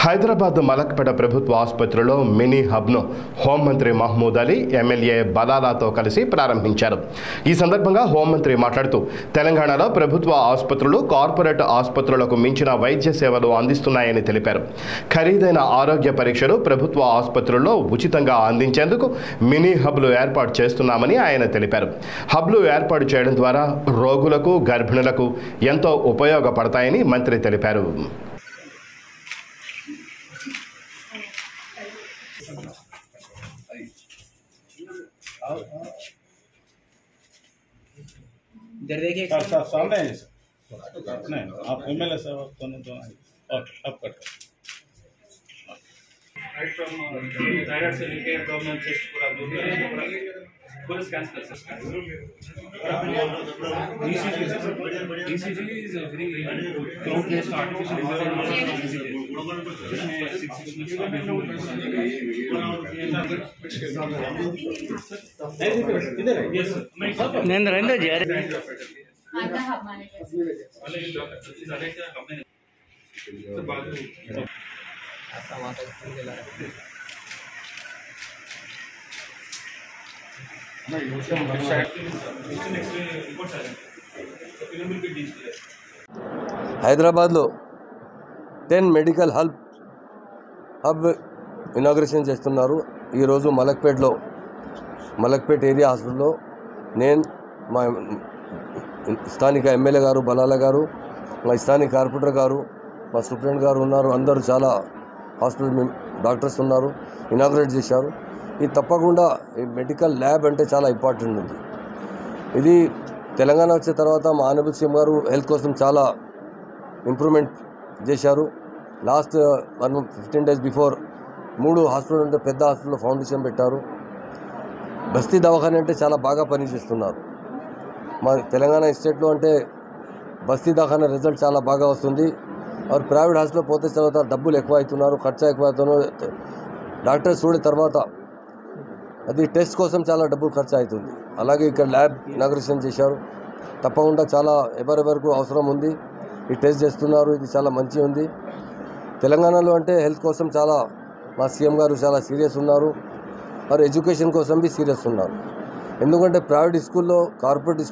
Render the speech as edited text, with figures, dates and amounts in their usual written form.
హైదరాబాద్ మలక్పేట ప్రభుత్వ ఆసుపత్రిలో మినీ హబ్ను హోంమంత్రి మహమూద్ అలీ ఎమ్మెల్యే బలాలాతో కలిసి ప్రారంభించారు. ఈ సందర్భంగా హోంమంత్రి మాట్లాడుతూ తెలంగాణలో ప్రభుత్వ ఆసుపత్రులు కార్పొరేట్ ఆసుపత్రులకు మించిన వైద్య సేవలు అందిస్తున్నాయని తెలిపారు. ఖరీదైన ఆరోగ్య పరీక్షలు ప్రభుత్వ ఆసుపత్రుల్లో ఉచితంగా అందించేందుకు మినీ హబ్లు ఏర్పాటు చేస్తున్నామని ఆయన తెలిపారు. హబ్లు ఏర్పాటు చేయడం ద్వారా రోగులకు గర్భిణులకు ఎంతో ఉపయోగపడతాయని మంత్రి తెలిపారు. इधर देखिए सर सामने है नहीं आप एमएलए साहब तो ओके अब कट राइट फ्रॉम थायराइड से लेके एब्डोमिनल चेस्ट पूरा पूरा स्कैन कर सकते हैं. ECG is a very low placed artificial Narendra जी హైదరాబాద్లో 10 మెడికల్ హబ్ ఇనాగ్రేషన్ చేస్తున్నారు. ఈరోజు మలక్పేట్ ఏరియా హాస్పిటల్లో నేను మా స్థానిక ఎమ్మెల్యే గారు బలాల గారు, మా స్థానిక కార్పొరేటర్ గారు, మా సూపరింటెండెంట్ గారు ఉన్నారు. అందరూ చాలా హాస్పిటల్ డాక్టర్స్ ఉన్నారు. ఇనాగ్రేట్ చేశారు. ఇది తప్పకుండా ఈ మెడికల్ ల్యాబ్ అంటే చాలా ఇంపార్టెంట్ ఉంది. ఇది తెలంగాణ వచ్చిన తర్వాత మా ఆనరబుల్ సీఎం గారు హెల్త్ కోసం చాలా ఇంప్రూవ్మెంట్ చేశారు. లాస్ట్ 15 days బిఫోర్ 3 హాస్పిటల్ అంటే పెద్ద హాస్పిటల్లో ఫౌండేషన్ పెట్టారు. బస్తీ దవాఖాన అంటే చాలా బాగా పనిచేస్తున్నారు. మా తెలంగాణ స్టేట్లో అంటే బస్తీ దవాఖాన రిజల్ట్ చాలా బాగా వస్తుంది. और ప్రైవేట్ హాస్పిటల్ పోతే తర్వాత డబ్బులు ఎక్కువ అవుతున్నారు, ఖర్చు ఎక్కువ అవుతున్నారు. డాక్టర్స్ చూడిన తర్వాత అది టెస్ట్ కోసం చాలా డబ్బులు ఖర్చు అవుతుంది. అలాగే ఇక్కడ ల్యాబ్ ఇనాగ్రేషన్ చేశారు. తప్పకుండా చాలా ఎవరెవరకు అవసరం ఉంది ఈ టెస్ట్ చేస్తున్నారు. ఇది చాలా మంచి ఉంది. తెలంగాణలో అంటే హెల్త్ కోసం చాలా మా సీఎం గారు చాలా సీరియస్ ఉన్నారు. మరి ఎడ్యుకేషన్ కోసం బి సీరియస్ ఉన్నారు. ఎందుకంటే ప్రైవేట్ స్కూల్లో కార్పొరేట్